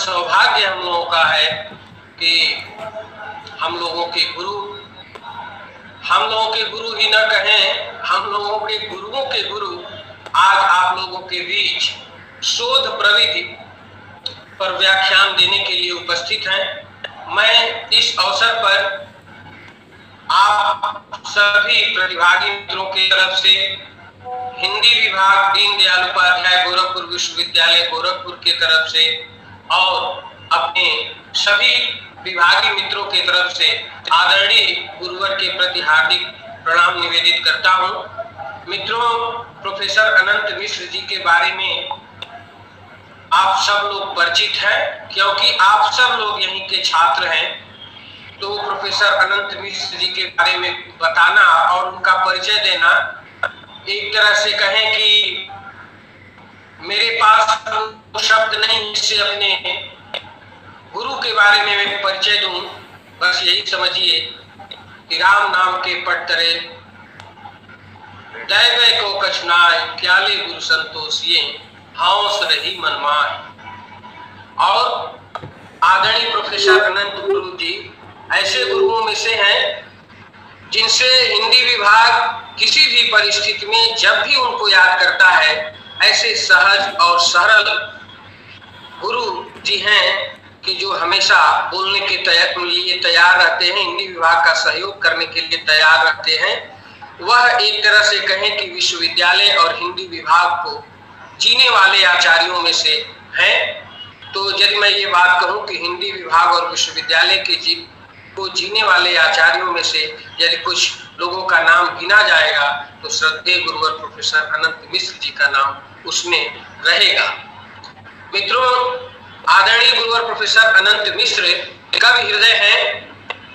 सौभाग्य हम लोगों का है कि हम लोगों के गुरु ही न कहें, हम लोगों के गुरुओं के गुरु आज आप लोगों के बीच शोध प्रविधि पर व्याख्यान देने के लिए उपस्थित हैं। मैं इस अवसर पर आप सभी प्रतिभागी मित्रों की तरफ से हिंदी विभाग दीनदयाल उपाध्याय गोरखपुर विश्वविद्यालय गोरखपुर की तरफ से और अपने सभी विभागीय मित्रों की तरफ से आदरणीय गुरुवर के प्रति हार्दिक प्रणाम निवेदित करता हूं। मित्रों, प्रोफेसर अनंत मिश्र जी के बारे में आप सब लोग परिचित हैं, क्योंकि आप सब लोग यहीं के छात्र हैं। तो प्रोफेसर अनंत मिश्र जी के बारे में बताना और उनका परिचय देना, एक तरह से कहें कि मेरे पास शब्द नहीं जिससे अपने गुरु के बारे में मैं परिचय दूं। बस यही समझिए कि राम नाम के पट तरे दैवे को कछुनाय, क्याले गुरु संतोषिए हौस रही मनमाय। और आदरणीय प्रोफेसर अनंत गुरु जी ऐसे गुरुओं में से हैं जिनसे हिंदी विभाग किसी भी परिस्थिति में जब भी उनको याद करता है, ऐसे सहज और सरल गुरु जी हैं कि जो हमेशा बोलने के लिए तैयार रहते हैं, हिंदी विभाग का सहयोग करने के लिए तैयार रहते हैं। वह एक तरह से कहें कि विश्वविद्यालय और हिंदी विभाग को जीने वाले आचार्यों में से हैं। तो यदि मैं ये बात कहूं कि हिंदी विभाग और विश्वविद्यालय के को जीने वाले आचार्यों में से यदि कुछ लोगों का नाम गिना जाएगा तो श्रद्धेय गुरुवर प्रोफेसर अनंत मिश्र जी का नाम उसमें रहेगा। मित्रों, आदरणीय गुरुवर प्रोफेसर अनंत मिश्र कवि हृदय हैं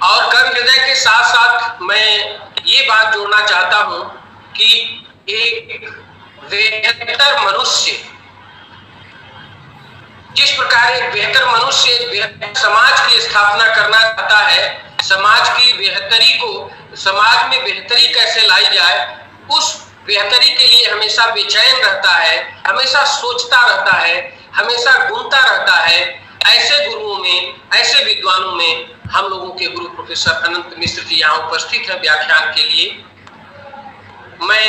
और कवि हृदय के साथ साथ मैं ये बात जोड़ना चाहता हूं कि एक बेहतर मनुष्य, जिस प्रकार एक बेहतर मनुष्य एक बेहतर समाज की स्थापना करना चाहता है, समाज की बेहतरी को, समाज में बेहतरी कैसे लाई जाए, उस बेहतरी के लिए हमेशा बेचैन रहता है, हमेशा सोचता रहता है, हमेशा ढूंढता रहता है। ऐसे गुरुओं में, ऐसे विद्वानों में हम लोगों के गुरु प्रोफेसर अनंत मिश्र जी यहाँ उपस्थित हैं व्याख्यान के लिए। मैं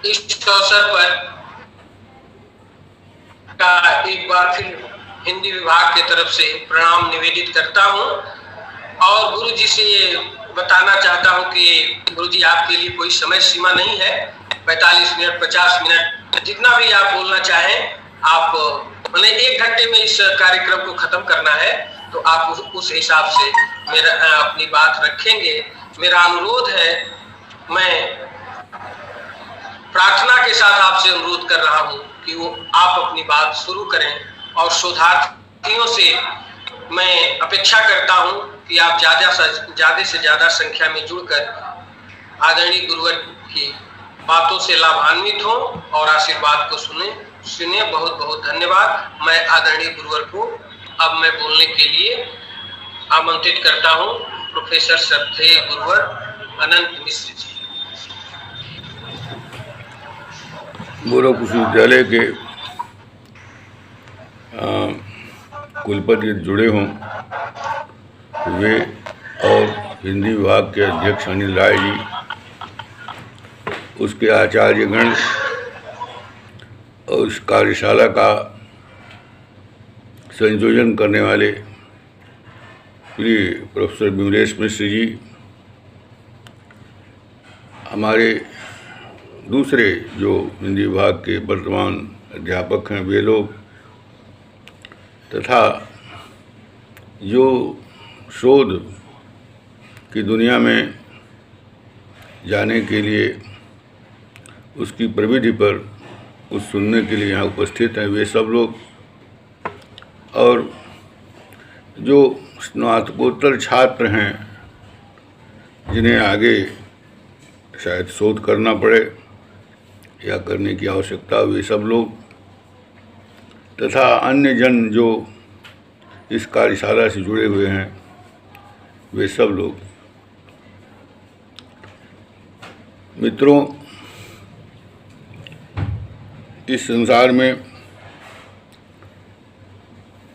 इस अवसर पर एक बार फिर हिंदी विभाग की तरफ से प्रणाम निवेदित करता हूं और गुरु जी से ये बताना चाहता हूं कि गुरु जी आपके लिए कोई समय सीमा नहीं है। 45 मिनट, 50 मिनट, जितना भी आप बोलना चाहें, आप मैंने 1 घंटे में इस कार्यक्रम को खत्म करना है, तो आप उस हिसाब से मेरा अपनी बात रखेंगे। मेरा अनुरोध है, मैं प्रार्थना के साथ आपसे अनुरोध कर रहा हूं कि वो आप अपनी बात शुरू करें और शोधार्थियों से मैं अपेक्षा करता हूं कि आप ज्यादा से ज्यादा संख्या में जुड़कर आदरणीय गुरुवर की बातों से लाभान्वित हो और आशीर्वाद को सुने। बहुत बहुत धन्यवाद। मैं आदरणीय गुरुवर को अब मैं बोलने के लिए आमंत्रित करता हूं। प्रोफेसर श्रद्धेय गुरुवर अनंत मिश्र जी। गोरखपुर विश्वविद्यालय के कुलपति जुड़े हों, वे और हिंदी विभाग के अध्यक्ष अनिल राय जी, उसके आचार्यगण और इस कार्यशाला का संयोजन करने वाले श्री प्रोफेसर विमलेश मिश्र जी, हमारे दूसरे जो हिंदी विभाग के वर्तमान अध्यापक हैं वे लोग, तथा जो शोध की दुनिया में जाने के लिए, उसकी प्रविधि पर कुछ सुनने के लिए यहाँ उपस्थित हैं वे सब लोग, और जो स्नातकोत्तर छात्र हैं जिन्हें आगे शायद शोध करना पड़े या करने की आवश्यकता, वे सब लोग, तथा अन्य जन जो इस कार्यशाला से जुड़े हुए हैं वे सब लोग। मित्रों, इस संसार में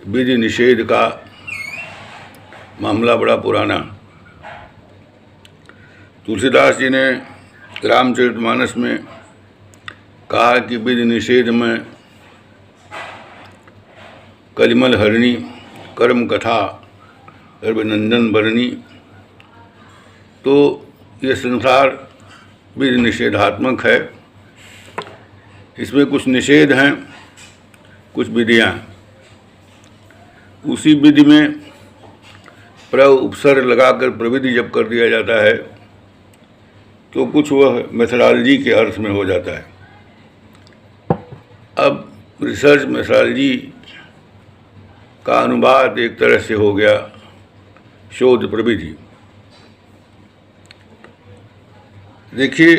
विधि निषेध का मामला बड़ा पुराना। तुलसीदास जी ने रामचरितमानस में कहा कि विधि निषेध में कलिमल हरिणी कर्म कथा अभिनंदन बरनी। तो ये संसार विधि निषेधात्मक है, इसमें कुछ निषेध हैं, कुछ विधियाँ हैं। उसी विधि में उपसर्ग लगाकर प्रविधि जब कर दिया जाता है तो कुछ वह मेथोडोलॉजी के अर्थ में हो जाता है। अब रिसर्च मेथोडोलॉजी का अनुवाद एक तरह से हो गया शोध प्रविधि। देखिए,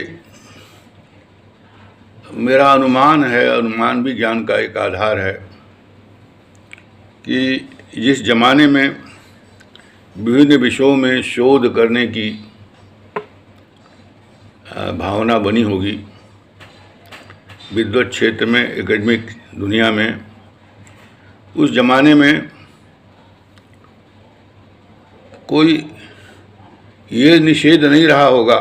मेरा अनुमान है, अनुमान भी ज्ञान का एक आधार है, कि जिस जमाने में विभिन्न विषयों में शोध करने की भावना बनी होगी, विद्वत क्षेत्र में, एकेडमिक दुनिया में, उस जमाने में कोई ये निषेध नहीं रहा होगा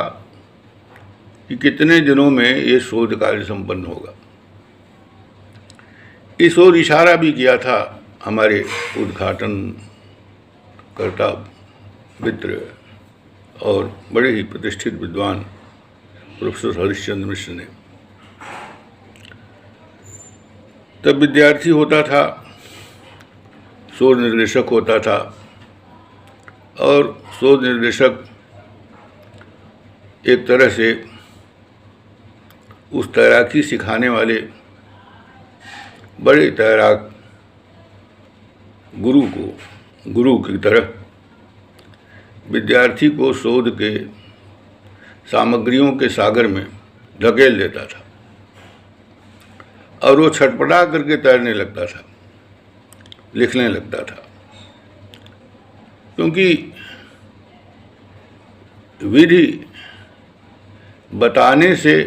कि कितने दिनों में ये शोध कार्य संपन्न होगा। इस ओर इशारा भी किया था हमारे उद्घाटन कर्ता मित्र और बड़े ही प्रतिष्ठित विद्वान प्रोफेसर हरिश्चंद्र मिश्र ने। तब विद्यार्थी होता था, शोध निर्देशक होता था, और शोध निर्देशक एक तरह से उस तैराकी सिखाने वाले बड़े तैराक गुरु की तरह विद्यार्थी को शोध के सामग्रियों के सागर में धकेल देता था और वो छटपटा करके तैरने लगता था, लिखने लगता था। क्योंकि विधि बताने से,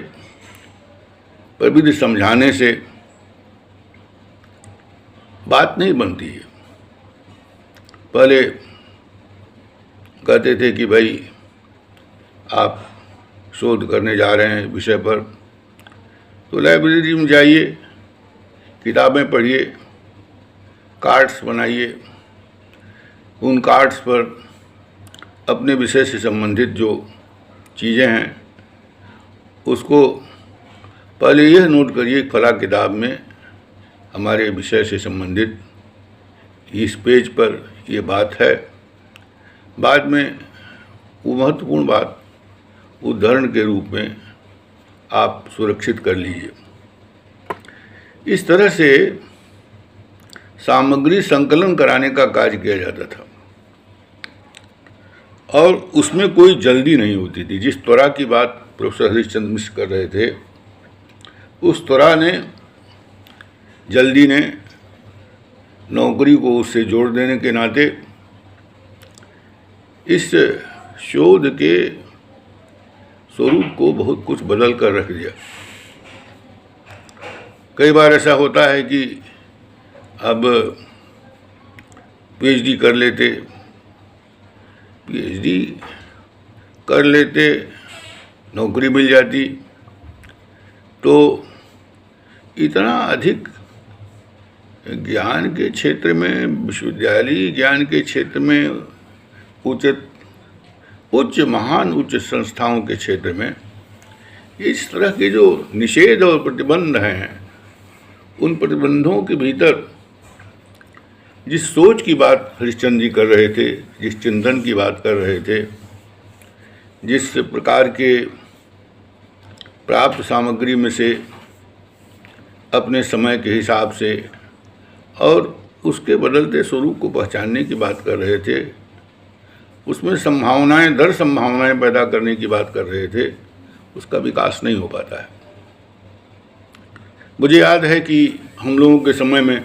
प्रविधि समझाने से बात नहीं बनती है। पहले कहते थे कि भाई आप शोध करने जा रहे हैं विषय पर, तो लाइब्रेरी में जाइए, किताबें पढ़िए, कार्ड्स बनाइए, उन कार्ड्स पर अपने विषय से संबंधित जो चीज़ें हैं उसको पहले यह नोट करिए, फला किताब में हमारे विषय से संबंधित इस पेज पर ये बात है। बाद में वो महत्वपूर्ण बात उदाहरण के रूप में आप सुरक्षित कर लीजिए। इस तरह से सामग्री संकलन कराने का कार्य किया जाता था और उसमें कोई जल्दी नहीं होती थी। जिस त्वरा की बात प्रोफेसर हरिश्चंद्र मिश्र कर रहे थे, उस त्वरा ने, जल्दी ने नौकरी को उससे जोड़ देने के नाते इस शोध के स्वरूप को बहुत कुछ बदल कर रख दिया। कई बार ऐसा होता है कि अब पीएचडी कर लेते, नौकरी मिल जाती, तो इतना अधिक ज्ञान के क्षेत्र में, विश्वविद्यालय ज्ञान के क्षेत्र में, महान उच्च संस्थाओं के क्षेत्र में इस तरह के जो निषेध और प्रतिबंध हैं, उन प्रतिबंधों के भीतर जिस सोच की बात हरिश्चंद्र जी कर रहे थे, जिस चिंतन की बात कर रहे थे, जिस प्रकार के प्राप्त सामग्री में से अपने समय के हिसाब से और उसके बदलते स्वरूप को पहचानने की बात कर रहे थे, उसमें संभावनाएं, दर संभावनाएं पैदा करने की बात कर रहे थे, उसका विकास नहीं हो पाता है। मुझे याद है कि हम लोगों के समय में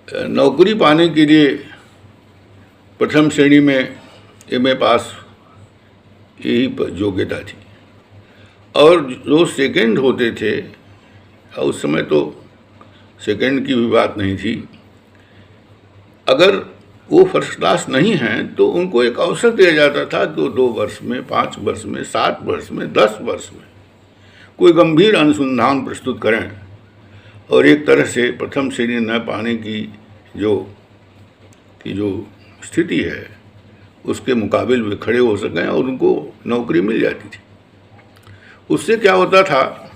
नौकरी पाने के लिए प्रथम श्रेणी में एमए पास यही योग्यता थी, और जो सेकंड होते थे, उस समय तो सेकंड की भी बात नहीं थी, अगर वो फर्स्ट क्लास नहीं हैं तो उनको एक अवसर दिया जाता था कि 2 वर्ष में, 5 वर्ष में, 7 वर्ष में, 10 वर्ष में कोई गंभीर अनुसंधान प्रस्तुत करें और एक तरह से प्रथम श्रेणी न पाने की जो स्थिति है उसके मुकाबले में खड़े हो सकें और उनको नौकरी मिल जाती थी। उससे क्या होता था,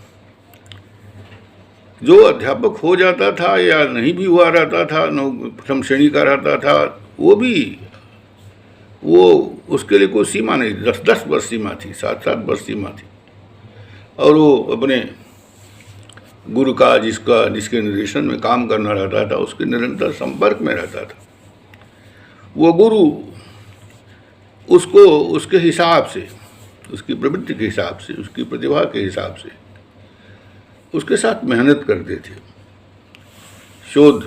जो अध्यापक हो जाता था या नहीं भी हुआ रहता था, प्रथम श्रेणी का रहता था, वो उसके लिए कोई सीमा नहीं, 10-10 वर्ष सीमा थी, 7-7 वर्ष सीमा थी। और वो अपने गुरु का जिसके निर्देशन में काम करना रहता था उसके निरंतर संपर्क में रहता था। वो गुरु उसको उसके हिसाब से, उसकी प्रवृत्ति के हिसाब से, उसकी प्रतिभा के हिसाब से उसके साथ मेहनत करते थे। शोध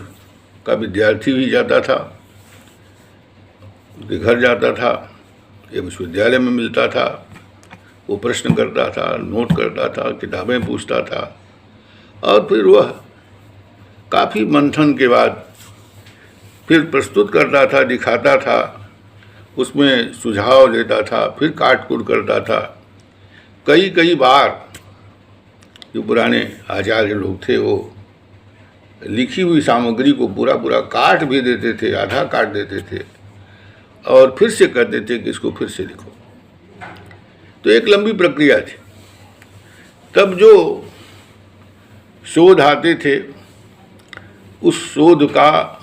का विद्यार्थी भी जाता था, उसके घर जाता था या विश्वविद्यालय में मिलता था, वो प्रश्न करता था, नोट करता था, किताबें पूछता था और फिर वह काफ़ी मंथन के बाद फिर प्रस्तुत करता था, दिखाता था, उसमें सुझाव देता था, फिर काट कूट करता था। कई बार जो पुराने आचार्य लोग थे वो लिखी हुई सामग्री को पूरा काट भी देते थे, आधा काट देते थे और फिर से कहते थे कि इसको फिर से लिखो। तो एक लंबी प्रक्रिया थी। तब जो शोध आते थे उस शोध का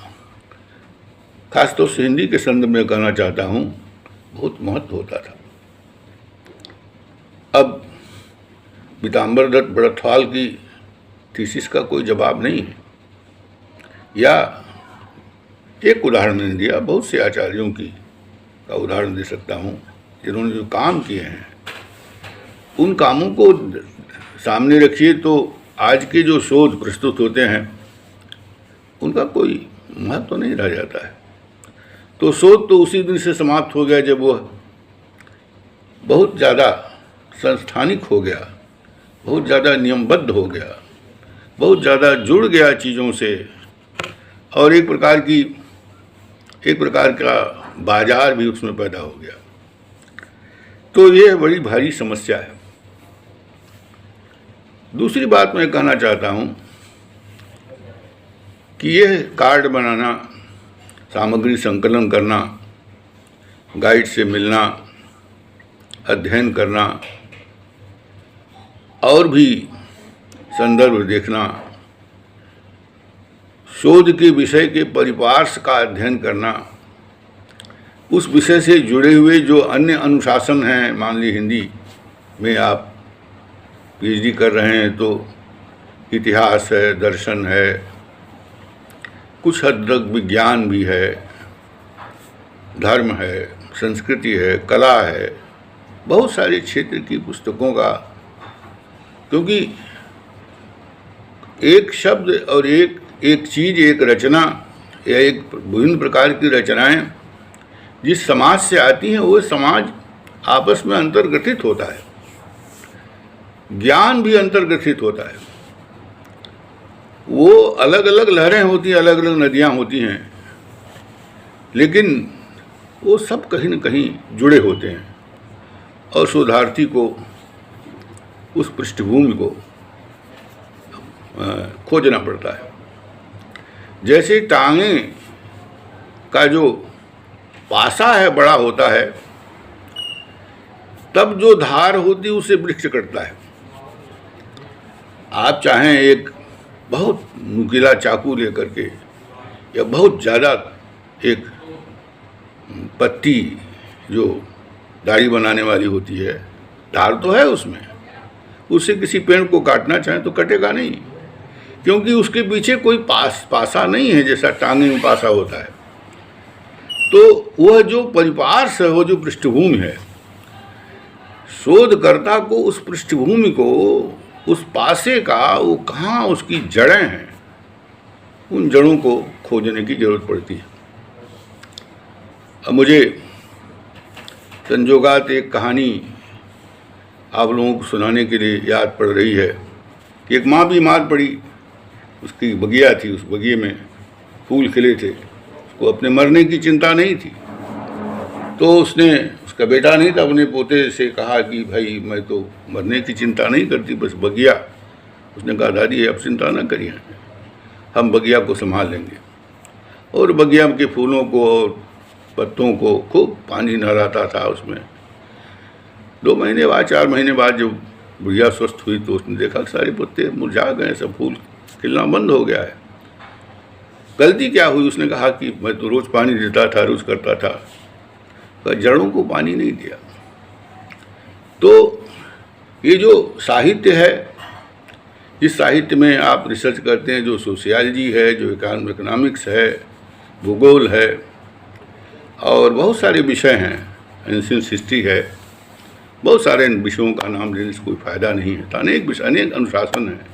खासतौर से हिंदी के संदर्भ में कहना चाहता हूँ, बहुत महत्व होता था। अब पीताम्बर दत्त बड़थवाल की थीसिस का कोई जवाब नहीं है, या एक उदाहरण मैंने दिया, बहुत से आचार्यों का उदाहरण दे सकता हूँ जिन्होंने जो काम किए हैं उन कामों को सामने रखिए तो आज के जो शोध प्रस्तुत होते हैं उनका कोई महत्व नहीं रह जाता है। तो शोध तो उसी दिन से समाप्त हो गया जब वह बहुत ज़्यादा संस्थानिक हो गया, बहुत ज़्यादा नियमबद्ध हो गया, बहुत ज़्यादा जुड़ गया चीज़ों से और एक प्रकार का बाजार भी उसमें पैदा हो गया। तो ये बड़ी भारी समस्या है। दूसरी बात मैं कहना चाहता हूँ कि यह कार्ड बनाना, सामग्री संकलन करना, गाइड से मिलना, अध्ययन करना और भी संदर्भ देखना, शोध के विषय के परिपार्श्व का अध्ययन करना, उस विषय से जुड़े हुए जो अन्य अनुशासन हैं, मान ली हिंदी में आप पीएचडी कर रहे हैं तो इतिहास है, दर्शन है, कुछ हद तक विज्ञान भी है, धर्म है, संस्कृति है, कला है, बहुत सारे क्षेत्र की पुस्तकों का, क्योंकि एक शब्द और एक चीज़, एक रचना या एक विभिन्न प्रकार की रचनाएं जिस समाज से आती हैं वो समाज आपस में अंतर्ग्रथित होता है, ज्ञान भी अंतर्ग्रथित होता है। वो अलग अलग लहरें होती हैं, अलग अलग नदियाँ होती हैं, लेकिन वो सब कहीं न कहीं जुड़े होते हैं और शोधार्थी को उस पृष्ठभूमि को खोजना पड़ता है। जैसे टांगे का जो पासा है बड़ा होता है, तब जो धार होती है उसे वृक्ष कटता है। आप चाहें एक बहुत नुकीला चाकू लेकर के या बहुत ज़्यादा एक पत्ती जो दाढ़ी बनाने वाली होती है, धार तो है उसमें, उससे किसी पेड़ को काटना चाहें तो कटेगा नहीं, क्योंकि उसके पीछे कोई पासा नहीं है जैसा टांगे में पासा होता है। तो वह जो परिपार्श्व है, वो जो पृष्ठभूमि है, शोधकर्ता को उस पृष्ठभूमि को, उस पासे का वो कहाँ उसकी जड़ें हैं, उन जड़ों को खोजने की जरूरत पड़ती है। अब मुझे संजोगात एक कहानी आप लोगों को सुनाने के लिए याद पड़ रही है कि एक माँ बीमार पड़ी, उसकी बगिया थी, उस बगिए में फूल खिले थे, उसको अपने मरने की चिंता नहीं थी। तो उसने, उसका बेटा नहीं था, अपने पोते से कहा कि भाई मैं तो मरने की चिंता नहीं करती, बस बगिया। उसने कहा दादी अब चिंता न करिए, हम बगिया को संभाल लेंगे। और बगिया के फूलों को और पत्तों को खूब पानी नहलाता था उसमें। 2 महीने बाद, 4 महीने बाद जब बुढ़िया स्वस्थ हुई तो उसने देखा कि सारे पत्ते मुरझा गए, सब फूल खिलना बंद हो गया है। गलती क्या हुई? उसने कहा कि मैं तो रोज़ पानी देता था, रोज़ करता था, पर जड़ों को पानी नहीं दिया। तो ये जो साहित्य है, जिस साहित्य में आप रिसर्च करते हैं, जो सोशियोलॉजी है, जो इकोनॉमिक्स है, भूगोल है और बहुत सारे विषय हैं, एंशिएंट हिस्ट्री है, बहुत सारे विषयों का नाम लेने से कोई फ़ायदा नहीं है। तो अनेक विषय, अनेक अनुशासन हैं।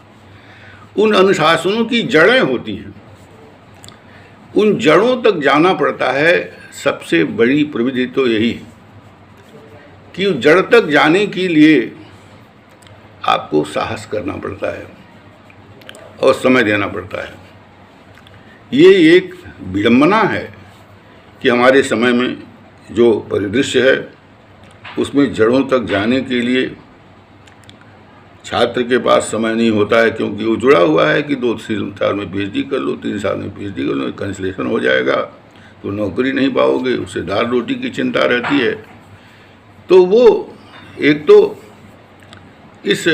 उन अनुशासनों की जड़ें होती हैं, उन जड़ों तक जाना पड़ता है। सबसे बड़ी प्रविधि तो यही कि उस जड़ तक जाने के लिए आपको साहस करना पड़ता है और समय देना पड़ता है। ये एक विडंबना है कि हमारे समय में जो परिदृश्य है उसमें जड़ों तक जाने के लिए छात्र के पास समय नहीं होता है, क्योंकि वो जुड़ा हुआ है कि 2-3 साल में पीएचडी कर लो, 3 साल में पीएचडी कर लो, कैंसिलेशन हो जाएगा तो नौकरी नहीं पाओगे, उससे दाल रोटी की चिंता रहती है। तो वो एक तो इस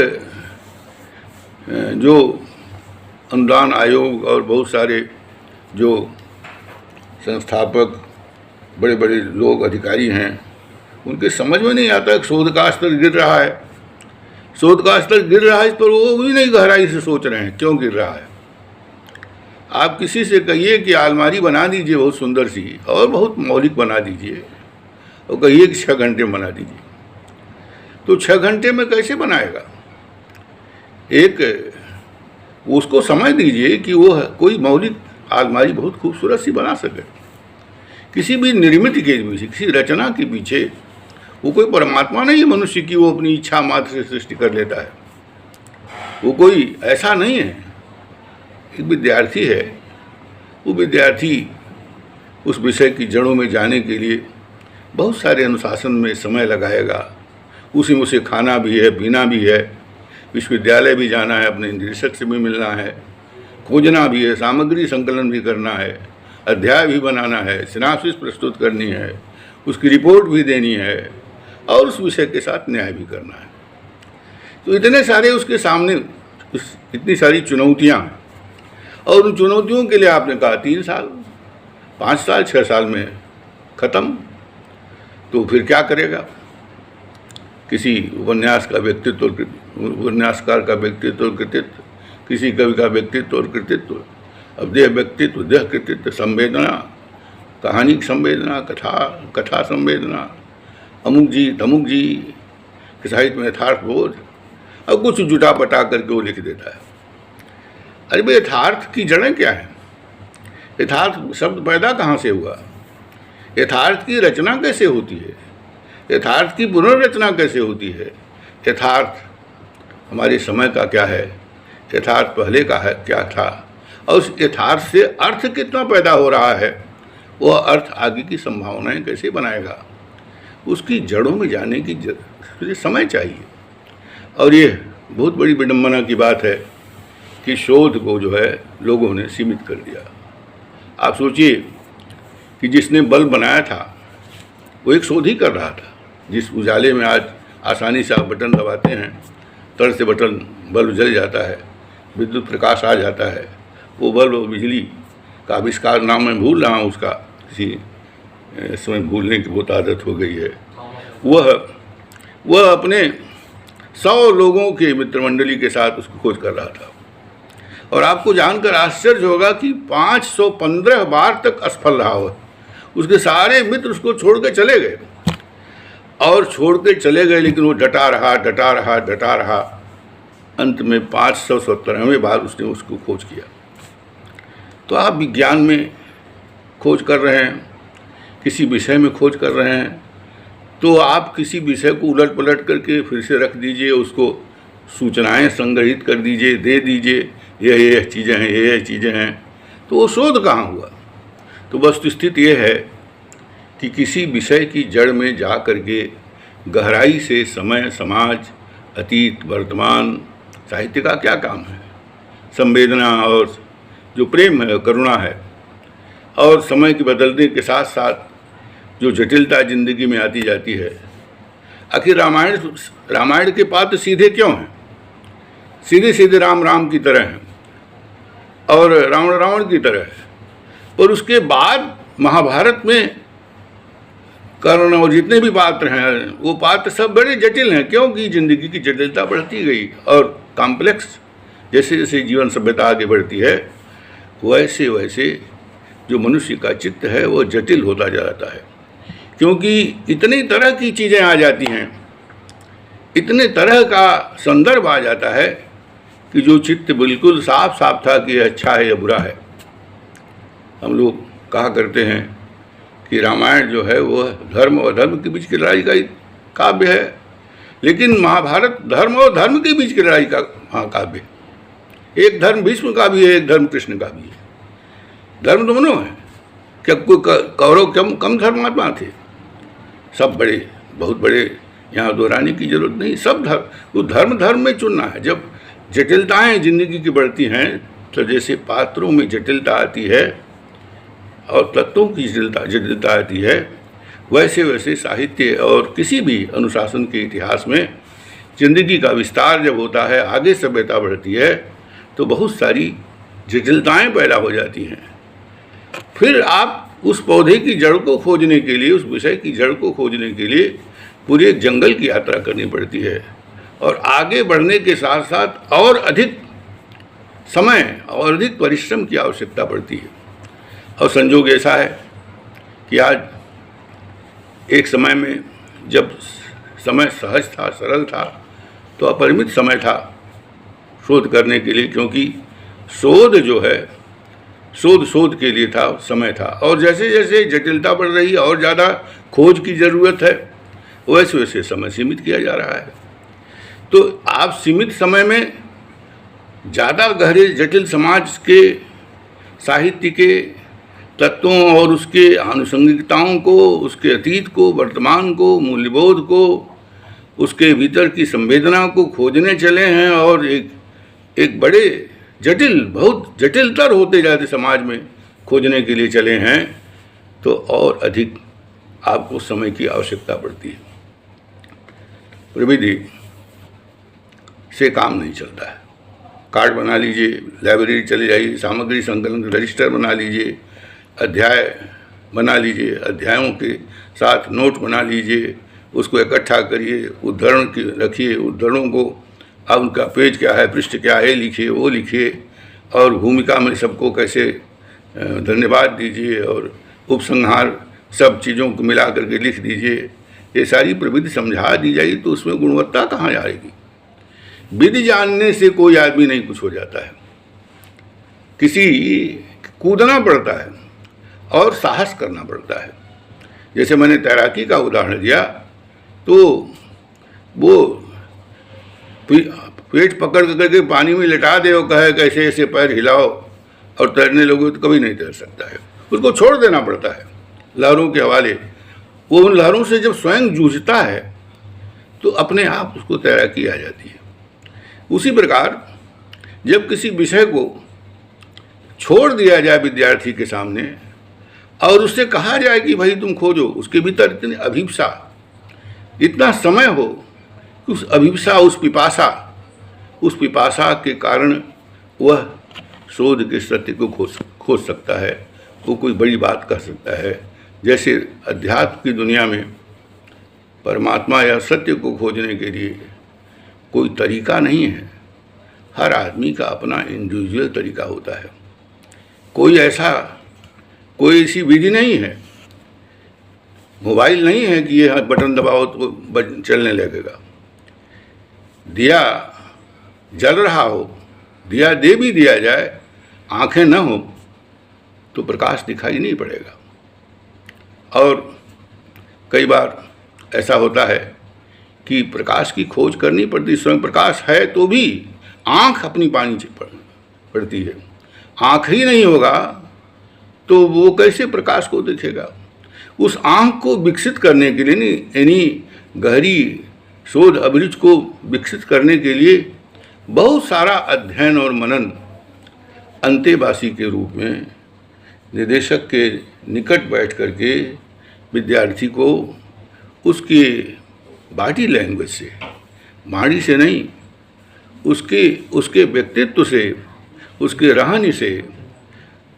जो अनुदान आयोग और बहुत सारे जो संस्थापक बड़े बड़े लोग, अधिकारी हैं, उनके समझ में नहीं आता कि शोध का स्तर गिर रहा है। शोध का स्तर गिर रहा है, इस पर वो भी नहीं गहराई से सोच रहे हैं क्यों गिर रहा है। आप किसी से कहिए कि अलमारी बना दीजिए बहुत सुंदर सी और बहुत मौलिक बना दीजिए, और कहिए कि 6 घंटे में बना दीजिए, तो 6 घंटे में कैसे बनाएगा? एक उसको समय दीजिए कि वो कोई मौलिक अलमारी बहुत खूबसूरत सी बना सके। किसी भी निर्मित के पीछे, किसी रचना के पीछे वो कोई परमात्मा नहीं है मनुष्य की वो अपनी इच्छा मात्र से सृष्टि कर लेता है। वो कोई ऐसा नहीं है। एक विद्यार्थी है, वो विद्यार्थी उस विषय की जड़ों में जाने के लिए बहुत सारे अनुशासन में समय लगाएगा। उसी में उसे खाना भी है, पीना भी है, विश्वविद्यालय भी जाना है, अपने निदेशक से भी मिलना है, खोजना भी है, सामग्री संकलन भी करना है, अध्याय भी बनाना है, सिनाप्सिस प्रस्तुत करनी है, उसकी रिपोर्ट भी देनी है और उस विषय के साथ न्याय भी करना है। तो इतने सारे उसके सामने इतनी सारी चुनौतियां हैं, और उन चुनौतियों के लिए आपने कहा 3 साल, 5 साल, 6 साल में ख़त्म, तो फिर क्या करेगा? किसी उपन्यास का व्यक्तित्व, उपन्यासकार का व्यक्तित्व, कृतित्व, किसी कवि का व्यक्तित्व और कृतित्व, अब देह व्यक्तित्व, देह कृतित्व, संवेदना, कहानी की संवेदना, कथा संवेदना, अमुक जी तमुक जी के साहित्य में यथार्थ बोध, अब कुछ जुटा पटा करके वो लिख देता है। अरे भाई, यथार्थ की जड़ें क्या हैं? यथार्थ शब्द पैदा कहाँ से हुआ? यथार्थ की रचना कैसे होती है? यथार्थ की पुनर्रचना कैसे होती है? यथार्थ हमारे समय का क्या है? यथार्थ पहले का है क्या था? और उस यथार्थ से अर्थ कितना पैदा हो रहा है? वह अर्थ आगे की संभावनाएं कैसे बनाएगा? उसकी जड़ों में जाने की समय चाहिए। और ये बहुत बड़ी विडंबना की बात है कि शोध को जो है लोगों ने सीमित कर दिया। आप सोचिए कि जिसने बल्ब बनाया था वो एक शोध ही कर रहा था। जिस उजाले में आज आसानी से आप बटन दबाते हैं, तड़ से बटन बल्ब जल जाता है, विद्युत प्रकाश आ जाता है, वो बल्ब और बिजली का आविष्कार, नाम मैं भूल रहा हूँ उसका, किसी समय भूलने की बहुत आदत हो गई है। वह अपने 100 लोगों के मित्रमंडली के साथ उसको खोज कर रहा था, और आपको जानकर आश्चर्य होगा कि 515 बार तक असफल रहा हो। उसके सारे मित्र उसको छोड़ के चले गए, और छोड़ के चले गए, लेकिन वो डटा रहा। अंत में 517वें बार उसने उसको खोज किया। तो आप विज्ञान में खोज कर रहे हैं, किसी विषय में खोज कर रहे हैं, तो आप किसी विषय को उलट पलट करके फिर से रख दीजिए, उसको सूचनाएं संग्रहित कर दीजिए, दे दीजिए, ये चीज़ें हैं, ये चीज़ें हैं, तो वो शोध कहाँ हुआ? तो वस्तुस्थिति ये है कि किसी विषय की जड़ में जा करके गहराई से समय, समाज, अतीत, वर्तमान, साहित्य का क्या काम है। संवेदना और जो प्रेम है, करुणा है, और समय के बदलने के साथ साथ जो जटिलता जिंदगी में आती जाती है। आखिर रामायण के पात्र सीधे क्यों हैं? सीधे सीधे राम राम की तरह हैं और रावण रावण की तरह है। और उसके बाद महाभारत में कर्ण और जितने भी पात्र हैं वो पात्र सब बड़े जटिल हैं, क्योंकि जिंदगी की जटिलता बढ़ती गई और कॉम्प्लेक्स जैसे जैसे जीवन सभ्यता आगे बढ़ती है वैसे वैसे जो मनुष्य का चित्त है वो जटिल होता जाता है, क्योंकि इतनी तरह की चीज़ें आ जाती हैं, इतने तरह का संदर्भ आ जाता है कि जो चित्त बिल्कुल साफ साफ था कि अच्छा है या बुरा है। हम लोग कहा करते हैं कि रामायण जो है वो धर्म और धर्म के बीच की लड़ाई का काव्य है, लेकिन महाभारत धर्म और धर्म के बीच की लड़ाई का महाकाव्य है। एक धर्म भीष्म का भी है, एक धर्म कृष्ण का भी है। धर्म दोनों है। क्या कोई कौरव कम धर्मात्मा थे? सब बड़े, बहुत बड़े, यहाँ दोहराने की जरूरत नहीं। सब धर्म में चुनना है। जब जटिलताएं जिंदगी की बढ़ती हैं तो जैसे पात्रों में जटिलता आती है और तत्वों की जटिलता आती है, वैसे वैसे साहित्य और किसी भी अनुशासन के इतिहास में जिंदगी का विस्तार जब होता है, आगे सभ्यता बढ़ती है, तो बहुत सारी जटिलताएं पैदा हो जाती हैं। फिर आप उस पौधे की जड़ को खोजने के लिए, उस विषय की जड़ को खोजने के लिए पूरे जंगल की यात्रा करनी पड़ती है, और आगे बढ़ने के साथ साथ और अधिक समय और अधिक परिश्रम की आवश्यकता पड़ती है। और संजोग ऐसा है कि आज एक समय में जब समय सहज था, सरल था, तो अपरिमित समय था शोध करने के लिए, क्योंकि शोध जो है शोध के लिए था, समय था। और जैसे जैसे जटिलता बढ़ रही है और ज़्यादा खोज की ज़रूरत है, वैसे वैसे समय सीमित किया जा रहा है। तो आप सीमित समय में ज़्यादा गहरे जटिल समाज के, साहित्य के तत्वों और उसके आनुषंगिकताओं को, उसके अतीत को, वर्तमान को, मूल्यबोध को, उसके भीतर की संवेदना को खोजने चले हैं, और एक बड़े जटिल, बहुत जटिलतर होते जाते समाज में खोजने के लिए चले हैं, तो और अधिक आपको समय की आवश्यकता पड़ती है। प्रविधि से काम नहीं चलता है। कार्ड बना लीजिए, लाइब्रेरी चले जाइए, सामग्री संकलन रजिस्टर बना लीजिए, अध्याय बना लीजिए, अध्यायों के साथ नोट बना लीजिए, उसको इकट्ठा करिए, उद्धरण रखिए, उद्धरणों को अब उनका पेज क्या है, पृष्ठ क्या है लिखिए, वो लिखिए, और भूमिका में सबको कैसे धन्यवाद दीजिए, और उपसंहार सब चीज़ों को मिला करके लिख दीजिए। ये सारी प्रविधि समझा दी जाएगी तो उसमें गुणवत्ता कहाँ आएगी? विधि जानने से कोई आदमी नहीं कुछ हो जाता है। किसी कूदना पड़ता है और साहस करना पड़ता है। जैसे मैंने तैराकी का उदाहरण दिया, तो वो पेट पकड़ करके पानी में लिटा दे और कहे कैसे ऐसे पैर हिलाओ और तैरने लगो, तो कभी नहीं तैर सकता है। उसको छोड़ देना पड़ता है लहरों के हवाले। वो उन लहरों से जब स्वयं जूझता है तो अपने आप उसको तैराकी आ जाती है। उसी प्रकार जब किसी विषय को छोड़ दिया जाए विद्यार्थी के सामने और उससे कहा जाए कि भाई तुम खोजो, उसके भीतर इतनी अभिप्सा, इतना समय हो कि उस अभिप्सा, उस पिपासा के कारण वह शोध के सत्य को खोज सकता है, वो कोई बड़ी बात कर सकता है। जैसे अध्यात्म की दुनिया में परमात्मा या सत्य को खोजने के लिए कोई तरीका नहीं है। हर आदमी का अपना इंडिविजुअल तरीका होता है। कोई ऐसी विधि नहीं है। मोबाइल नहीं है कि ये बटन दबाओ तो चलने लगेगा। दिया जल रहा हो, दिया दे भी दिया जाए, आंखें न हो तो प्रकाश दिखाई नहीं पड़ेगा। और कई बार ऐसा होता है कि प्रकाश की खोज करनी पड़ती, स्वयं प्रकाश है तो भी आंख अपनी पानी पड़ती है। आंख ही नहीं होगा तो वो कैसे प्रकाश को देखेगा? उस आँख को विकसित करने के लिए नहीं, यानी गहरी शोध अभिरुचि को विकसित करने के लिए बहुत सारा अध्ययन और मनन अंतेवासी के रूप में निदेशक के निकट बैठ करके विद्यार्थी को उसके बॉडी लैंग्वेज से, वाणी से नहीं, उसके व्यक्तित्व से, उसके रहनी से,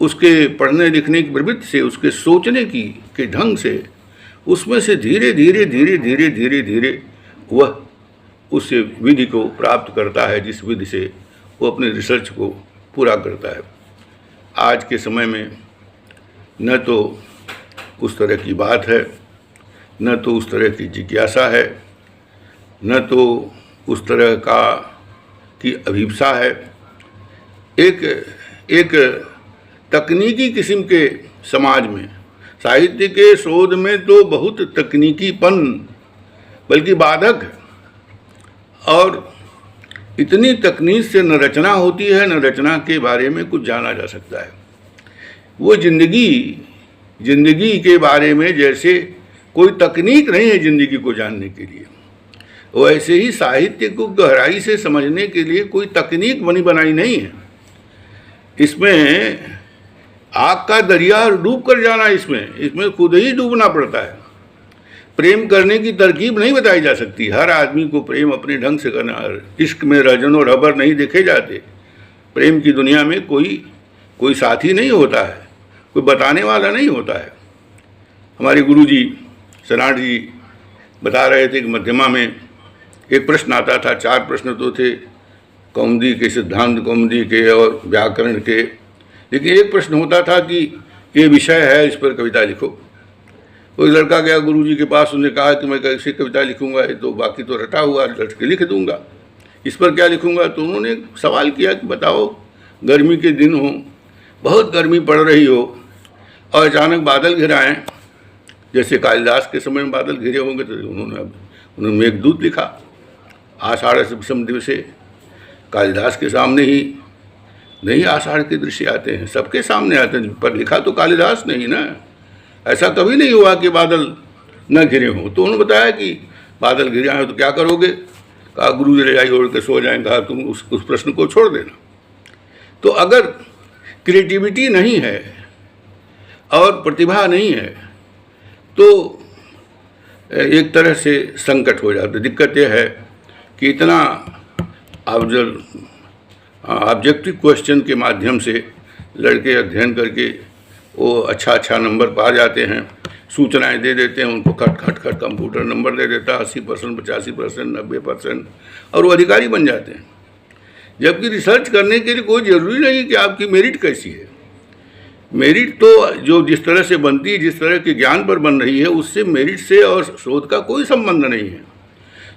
उसके पढ़ने लिखने की प्रवृत्ति से, उसके सोचने के ढंग से, उसमें से धीरे धीरे धीरे धीरे धीरे धीरे वह उस विधि को प्राप्त करता है जिस विधि से वो अपने रिसर्च को पूरा करता है। आज के समय में न तो उस तरह की बात है, न तो उस तरह की जिज्ञासा है, न तो उस तरह की अभिप्सा है। एक तकनीकी किस्म के समाज में, साहित्य के शोध में तो बहुत तकनीकीपन बल्कि बाधक है, और इतनी तकनीक से न रचना होती है, न रचना के बारे में कुछ जाना जा सकता है। वो जिंदगी के बारे में जैसे कोई तकनीक नहीं है जिंदगी को जानने के लिए, वैसे ही साहित्य को गहराई से समझने के लिए कोई तकनीक बनाई नहीं है। इसमें आग का दरिया डूब कर जाना, इसमें खुद ही डूबना पड़ता है। प्रेम करने की तरकीब नहीं बताई जा सकती। हर आदमी को प्रेम अपने ढंग से करना। इश्क में रजन और रबर नहीं देखे जाते। प्रेम की दुनिया में कोई साथी नहीं होता है, कोई बताने वाला नहीं होता है। हमारे गुरुजी सनाड जी बता रहे थे कि मध्यमा में एक प्रश्न आता था, 4 प्रश्न तो थे कौमुदी के, सिद्धांत कौमुदी के और व्याकरण के, लेकिन एक प्रश्न होता था कि ये विषय है, इस पर कविता लिखो। कोई लड़का गया गुरुजी के पास, उसने कहा कि मैं कैसे कविता लिखूंगा, ये तो बाकी तो रटा हुआ, रट के लिख दूंगा, इस पर क्या लिखूंगा। तो उन्होंने सवाल किया कि बताओ, गर्मी के दिन हो, बहुत गर्मी पड़ रही हो और अचानक बादल घिराएं, जैसे कालिदास के समय में बादल घिरे होंगे, तो उन्होंने मेघदूत लिखा। आषाढ़ से विषम दिवसे, कालिदास के सामने ही नहीं आषाढ़ के दृश्य आते हैं, सबके सामने आते हैं, पर लिखा तो कालिदास नहीं ना। ऐसा कभी नहीं हुआ कि बादल न घिरे हों। तो उन्होंने बताया कि बादल घिरे हैं तो क्या करोगे। कहा गुरु जी रजाई ओढ़ के सो जाएंगे। कहा तुम उस प्रश्न को छोड़ देना। तो अगर क्रिएटिविटी नहीं है और प्रतिभा नहीं है तो एक तरह से संकट हो जाता है। दिक्कत यह है कि इतना ऑब्जेक्टिव क्वेश्चन के माध्यम से लड़के अध्ययन करके वो अच्छा नंबर पा जाते हैं, सूचनाएं दे देते हैं, उनको खट कंप्यूटर नंबर दे देता है 80%, 85%, 90%, और वो अधिकारी बन जाते हैं। जबकि रिसर्च करने के लिए कोई ज़रूरी नहीं कि आपकी मेरिट कैसी है। मेरिट तो जो जिस तरह से बनती है, जिस तरह के ज्ञान पर बन रही है, उससे मेरिट से और शोध का कोई संबंध नहीं है।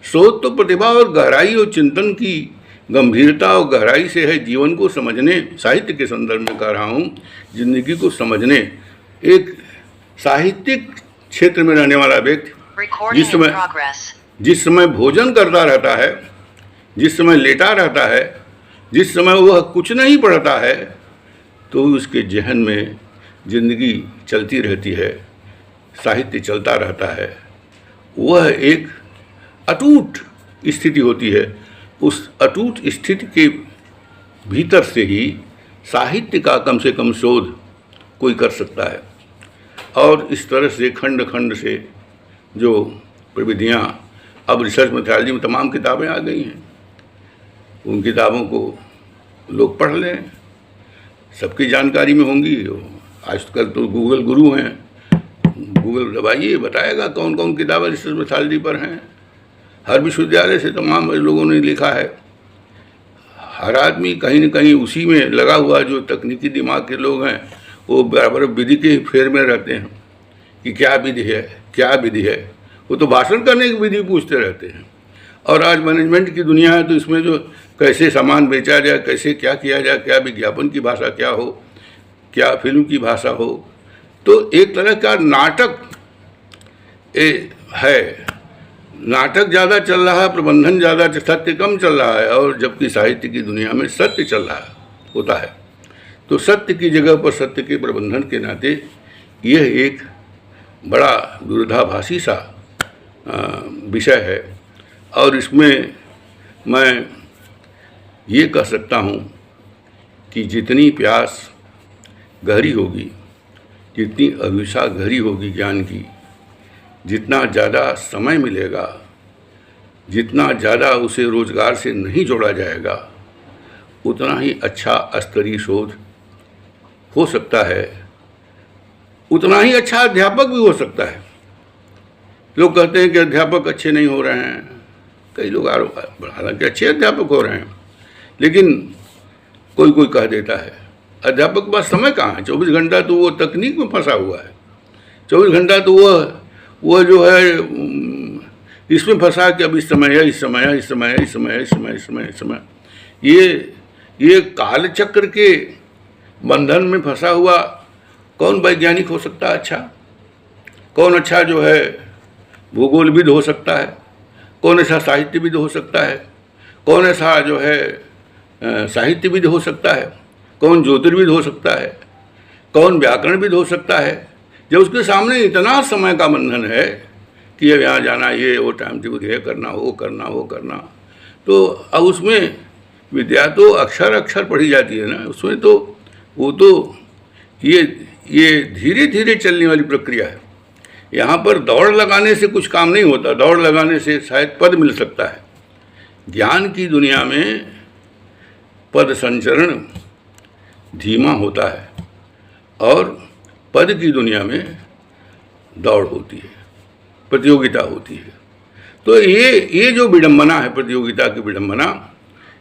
शोध तो प्रतिभा और गहराई और चिंतन की गंभीरता और गहराई से है। जीवन को समझने, साहित्य के संदर्भ में कह रहा हूँ, जिंदगी को समझने। एक साहित्यिक क्षेत्र में रहने वाला व्यक्ति जिस समय भोजन करता रहता है, जिस समय लेटा रहता है, जिस समय वह कुछ नहीं पढ़ता है, तो उसके जहन में जिंदगी चलती रहती है, साहित्य चलता रहता है। वह एक अटूट स्थिति होती है। उस अटूट स्थिति के भीतर से ही साहित्य का कम से कम शोध कोई कर सकता है। और इस तरह से खंड खंड से जो प्रविधियाँ, अब रिसर्च मेथोडोलॉजी में तमाम किताबें आ गई हैं, उन किताबों को लोग पढ़ लें, सबकी जानकारी में होंगी। आजकल तो गूगल गुरु हैं, गूगल दबाइए, बताएगा कौन कौन किताबें रिसर्च मेथोडोलॉजी पर हैं। हर विश्वविद्यालय से तमाम लोगों ने लिखा है। हर आदमी कहीं न कहीं उसी में लगा हुआ। जो तकनीकी दिमाग के लोग हैं वो बराबर विधि के फेर में रहते हैं कि क्या विधि है, क्या विधि है। वो तो भाषण करने की विधि पूछते रहते हैं। और आज मैनेजमेंट की दुनिया है, तो इसमें जो कैसे सामान बेचा जाए, कैसे क्या किया जाए, क्या विज्ञापन की भाषा क्या हो, क्या फिल्म की भाषा हो, तो एक तरह का नाटक है। नाटक ज़्यादा चल रहा है, प्रबंधन ज़्यादा, सत्य कम चल रहा है। और जबकि साहित्य की दुनिया में सत्य चल रहा होता है। तो सत्य की जगह पर सत्य के प्रबंधन के नाते यह एक बड़ा विरोधाभासी सा विषय है। और इसमें मैं ये कह सकता हूँ कि जितनी प्यास गहरी होगी, जितनी अभिलाषा गहरी होगी ज्ञान की, जितना ज़्यादा समय मिलेगा, जितना ज़्यादा उसे रोज़गार से नहीं जोड़ा जाएगा, उतना ही अच्छा स्तरीय शोध हो सकता है, उतना ही अच्छा अध्यापक भी हो सकता है। लोग कहते हैं कि अध्यापक अच्छे नहीं हो रहे हैं, कई लोग हालांकि अच्छे अध्यापक हो रहे हैं, लेकिन कोई कोई कह देता है अध्यापक के पास समय कहाँ है, 24 घंटा तो वो तकनीक में फंसा हुआ है, 24 घंटा तो वह जो है इसमें फंसा कि अब इस समय है, इस समय है, इस समय है, इस समय है, इस समय है, इस समय है, इस समय ये काल चक्र के बंधन में फंसा हुआ कौन वैज्ञानिक हो सकता है अच्छा? कौन अच्छा जो है भूगोलविद हो सकता है? कौन ऐसा साहित्यविद हो सकता है? कौन ऐसा जो है साहित्यविद हो सकता है? कौन ज्योतिर्विद हो सकता है? कौन व्याकरणविद हो सकता है? जब उसके सामने इतना समय का बंधन है कि अब यहाँ जाना, ये वो टाइम टेबल, ये करना, वो करना, वो करना, तो अब उसमें विद्या तो अक्षर अक्षर पढ़ी जाती है ना, उसमें तो वो तो ये धीरे धीरे चलने वाली प्रक्रिया है। यहाँ पर दौड़ लगाने से कुछ काम नहीं होता, दौड़ लगाने से शायद पद मिल सकता है। ज्ञान की दुनिया में पद संचरण धीमा होता है और पद की दुनिया में दौड़ होती है, प्रतियोगिता होती है। तो ये जो विडंबना है, प्रतियोगिता की विडंबना,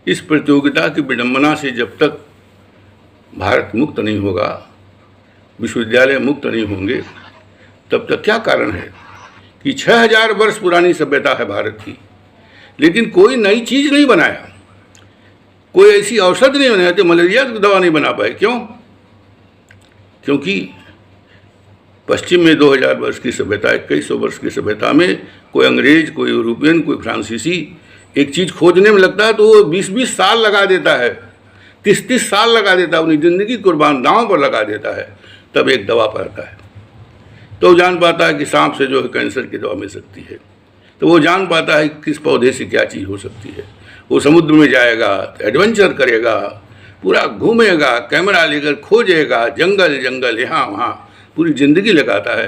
इस प्रतियोगिता की विडंबना से जब तक भारत मुक्त नहीं होगा, विश्वविद्यालय मुक्त नहीं होंगे, तब तक क्या कारण है कि 6000 वर्ष पुरानी सभ्यता है भारत की, लेकिन कोई नई चीज़ नहीं बनाया, कोई ऐसी औषध नहीं बनाया, तो मलेरिया की दवा नहीं बना पाए। क्यों? क्योंकि पश्चिम में 2000 वर्ष की सभ्यता, 2100 वर्ष की सभ्यता में कोई अंग्रेज, कोई यूरोपियन, कोई फ्रांसीसी एक चीज़ खोजने में लगता है तो वो 20-20 साल लगा देता है, 30-30 साल लगा देता है, अपनी ज़िंदगी कुर्बान दांव पर लगा देता है, तब एक दवा पाता है। तो वो जान पाता है कि सांप से जो है कैंसर की दवा मिल सकती है, तो वो जान पाता है किस पौधे से क्या चीज़ हो सकती है। वो समुद्र में जाएगा, एडवेंचर करेगा, पूरा घूमेगा, कैमरा लेकर खोजेगा, जंगल जंगल यहाँ वहाँ पूरी ज़िंदगी लगाता है,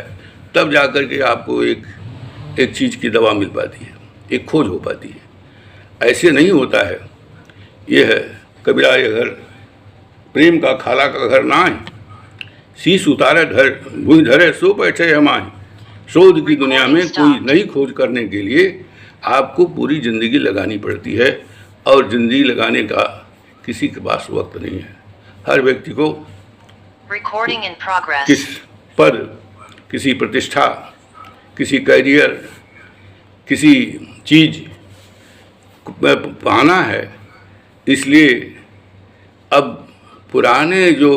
तब जा कर के आपको एक चीज़ की दवा मिल पाती है, एक खोज हो पाती है। ऐसे नहीं होता है। यह है कबीरा ये घर प्रेम का खाला का घर ना है, शीश उतारे धर भूमि धरे सो बैठे हम आए। शोध की दुनिया में कोई नई खोज करने के लिए आपको पूरी ज़िंदगी लगानी पड़ती है, और ज़िंदगी लगाने का किसी के पास वक्त नहीं है। हर व्यक्ति को किस पद, किसी प्रतिष्ठा, किसी करियर, किसी चीज़ पाना है। इसलिए अब पुराने जो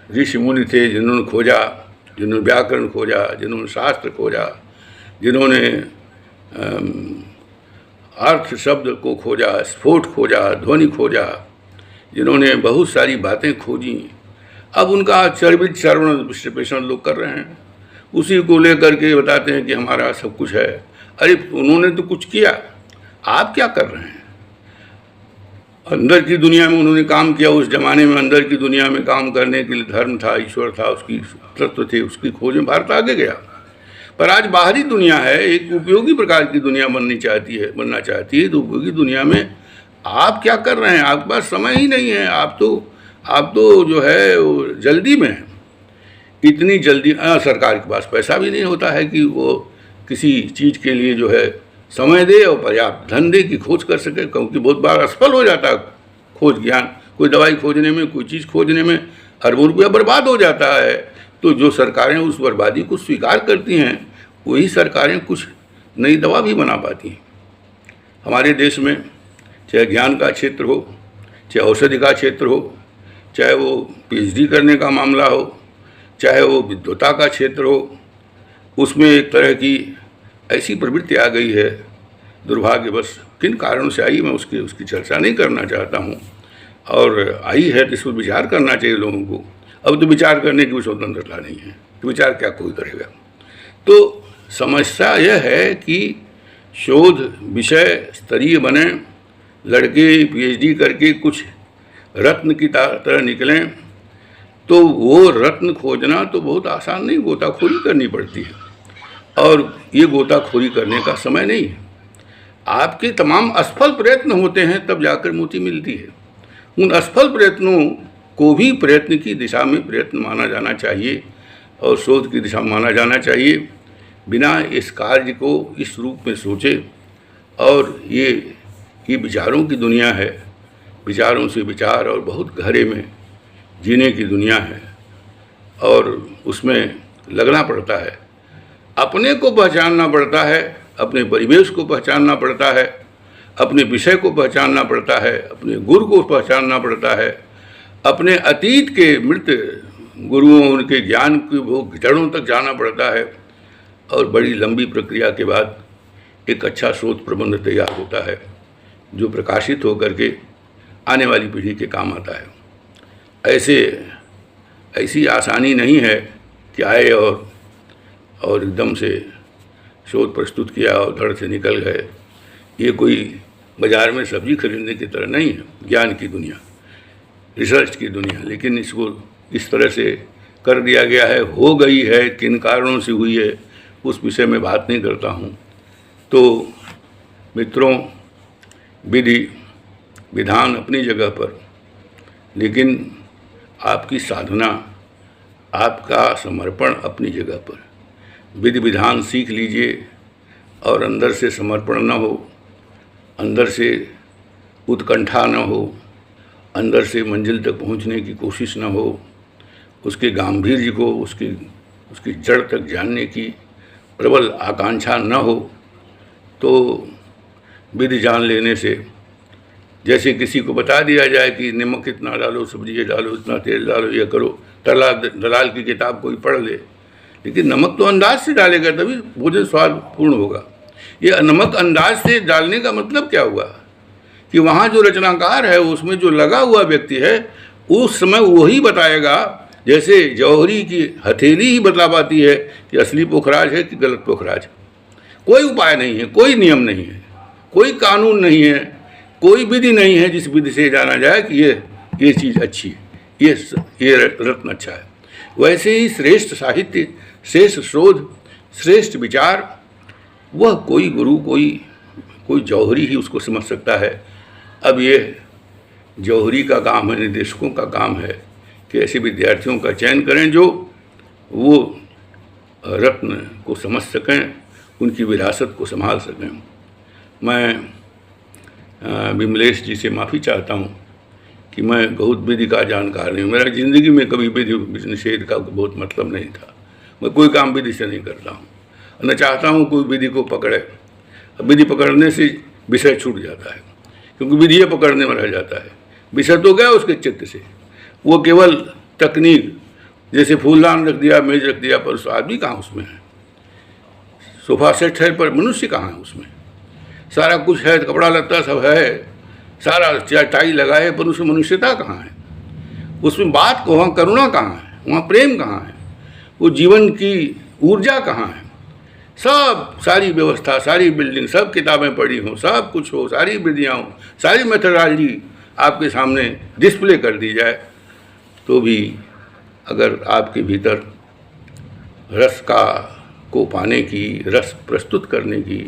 ऋषि मुनि थे, जिन्होंने खोजा, जिन्होंने व्याकरण खोजा, जिन्होंने शास्त्र खोजा, जिन्होंने अर्थ शब्द को खोजा, स्फोट खोजा, ध्वनि खोजा, जिन्होंने बहुत सारी बातें खोजी, अब उनका चर्वित श्रवण विश्लेषण लोग कर रहे हैं, उसी को लेकर के बताते हैं कि हमारा सब कुछ है। अरे उन्होंने तो कुछ किया, आप क्या कर रहे हैं? अंदर की दुनिया में उन्होंने काम किया, उस जमाने में अंदर की दुनिया में काम करने के लिए धर्म था, ईश्वर था, उसकी तत्व थे, उसकी खोज में भारत आगे गया। पर आज बाहरी दुनिया है, एक उपयोगी प्रकार की दुनिया बनना चाहती है। तो उपयोगी दुनिया में आप क्या कर रहे हैं? आपके पास समय ही नहीं है। आप तो जो है वो जल्दी में है, इतनी जल्दी। सरकार के पास पैसा भी नहीं होता है कि वो किसी चीज़ के लिए जो है समय दे और पर्याप्त धन दे कि खोज कर सके, क्योंकि बहुत बार असफल हो जाता है खोज ज्ञान। कोई दवाई खोजने में, कोई चीज़ खोजने में अरबों रुपया बर्बाद हो जाता है। तो जो सरकारें उस बर्बादी को स्वीकार करती हैं, वही सरकारें कुछ नई दवा भी बना पाती हैं। हमारे देश में चाहे ज्ञान का क्षेत्र हो, चाहे औषधि का क्षेत्र हो, चाहे वो PhD करने का मामला हो, चाहे वो विद्वता का क्षेत्र हो, उसमें एक तरह की ऐसी प्रवृत्ति आ गई है, दुर्भाग्यवश किन कारणों से आई, मैं उसकी चर्चा नहीं करना चाहता हूँ। और आई है तो इस पर विचार करना चाहिए लोगों को। अब तो विचार करने की भी स्वतंत्रता नहीं है, तो विचार क्या कोई करेगा। तो समस्या यह है कि शोध विषय स्तरीय बने, लड़के पीएचडी करके कुछ रत्न की तरह निकलें, तो वो रत्न खोजना तो बहुत आसान नहीं, गोताखोरी करनी पड़ती है, और ये गोताखोरी करने का समय नहीं है। आपके तमाम असफल प्रयत्न होते हैं तब जाकर मोती मिलती है। उन असफल प्रयत्नों को भी प्रयत्न की दिशा में प्रयत्न माना जाना चाहिए और शोध की दिशा माना जाना चाहिए, बिना इस कार्य को इस रूप में सोचे। और ये विचारों की दुनिया है, विचारों से विचार और बहुत गहरे में जीने की दुनिया है, और उसमें लगना पड़ता है, अपने को पहचानना पड़ता है, अपने परिवेश को पहचानना पड़ता है, अपने विषय को पहचानना पड़ता है, अपने गुरु को पहचानना पड़ता है, अपने अतीत के मृत गुरुओं उनके ज्ञान की वो जड़ों तक जाना पड़ता है, और बड़ी लंबी प्रक्रिया के बाद एक अच्छा शोध प्रबंध तैयार होता है जो प्रकाशित होकर के आने वाली पीढ़ी के काम आता है। ऐसी आसानी नहीं है कि आए और एकदम से शोध प्रस्तुत किया और धड़ से निकल गए। ये कोई बाज़ार में सब्जी खरीदने की तरह नहीं है, ज्ञान की दुनिया, रिसर्च की दुनिया। लेकिन इसको इस तरह से कर दिया गया है, हो गई है, किन कारणों से हुई है उस विषय में बात नहीं करता हूँ। तो मित्रों, विधि विधान अपनी जगह पर, लेकिन आपकी साधना, आपका समर्पण अपनी जगह पर। विधि विधान सीख लीजिए और अंदर से समर्पण न हो, अंदर से उत्कंठा न हो, अंदर से मंजिल तक पहुंचने की कोशिश न हो, उसके गांभीर्य को, उसकी जड़ तक जानने की प्रबल आकांक्षा न हो, तो विधि जान लेने से, जैसे किसी को बता दिया जाए कि नमक इतना डालो, सब्जी डालो, इतना तेल डालो, ये करो, दलाल की किताब कोई पढ़ ले, लेकिन नमक तो अंदाज से डालेगा तभी भोजन स्वाद पूर्ण होगा। ये नमक अंदाज से डालने का मतलब क्या हुआ कि वहाँ जो रचनाकार है, उसमें जो लगा हुआ व्यक्ति है, उस समय वही बताएगा। जैसे जौहरी की हथेली ही बता पाती है कि असली पोखराज है कि गलत पोखराज। कोई उपाय नहीं है, कोई नियम नहीं है, कोई कानून नहीं है, कोई विधि नहीं है जिस विधि से जाना जाए कि ये चीज़ अच्छी है, ये रत्न अच्छा है। वैसे ही श्रेष्ठ साहित्य, श्रेष्ठ शोध, श्रेष्ठ विचार, वह कोई गुरु, कोई जौहरी ही उसको समझ सकता है। अब ये जौहरी का काम है, निर्देशकों का काम है कि ऐसे विद्यार्थियों का चयन करें जो वो रत्न को समझ सकें, उनकी विरासत को संभाल सकें। मैं विमलेश जी से माफ़ी चाहता हूँ कि मैं बहुत विधि का जानकार नहीं हूँ। मेरा ज़िंदगी में कभी विधि निषेध का बहुत मतलब नहीं था। मैं कोई काम विधि से नहीं करता हूँ, न चाहता हूँ कोई विधि को पकड़े। विधि पकड़ने से विषय छूट जाता है, क्योंकि विधि पकड़ने में रह जाता है, विषय तो गया उसके चित्त से। वो केवल तकनीक, जैसे फूलदान रख दिया, मेज रख दिया, पर उस आदमी कहाँ उसमें है? सोफा सेट है पर मनुष्य कहाँ है उसमें? सारा कुछ है, कपड़ा लत्ता सब है, सारा चटाई लगा है, पर उसमें मनुष्यता कहाँ है? उसमें बात को, वहाँ करुणा कहाँ है? वहाँ प्रेम कहाँ है? वो जीवन की ऊर्जा कहाँ है? सब, सारी व्यवस्था, सारी बिल्डिंग, सब किताबें पढ़ी हों, सब कुछ हो, सारी विधियाँ हों, सारी मेथोडोलॉजी आपके सामने डिस्प्ले कर दी जाए, तो भी अगर आपके भीतर रस को पाने की, रस प्रस्तुत करने की,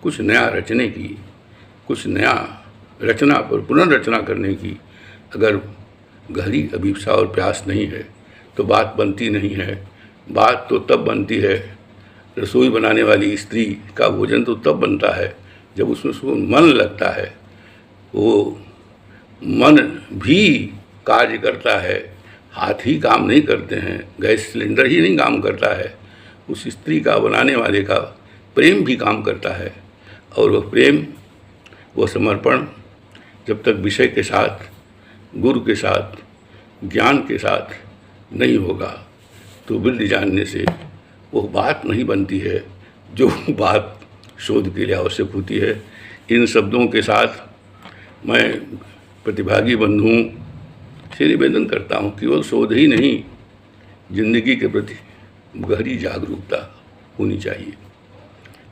कुछ नया रचने की, कुछ नया रचना पर पुनर्रचना करने की अगर गहरी अभिप्सा और प्यास नहीं है, तो बात बनती नहीं है। बात तो तब बनती है, रसोई बनाने वाली स्त्री का भोजन तो तब बनता है जब उसमें मन लगता है। वो मन भी कार्य करता है, हाथ ही काम नहीं करते हैं, गैस सिलेंडर ही नहीं काम करता है। उस स्त्री का, बनाने वाले का प्रेम भी काम करता है, और वह प्रेम, वह समर्पण जब तक विषय के साथ, गुरु के साथ, ज्ञान के साथ नहीं होगा, तो विधि जानने से वो बात नहीं बनती है जो बात शोध के लिए आवश्यक होती है। इन शब्दों के साथ मैं प्रतिभागी बंधुओं से निवेदन करता हूँ, केवल शोध ही नहीं, जिंदगी के प्रति गहरी जागरूकता होनी चाहिए।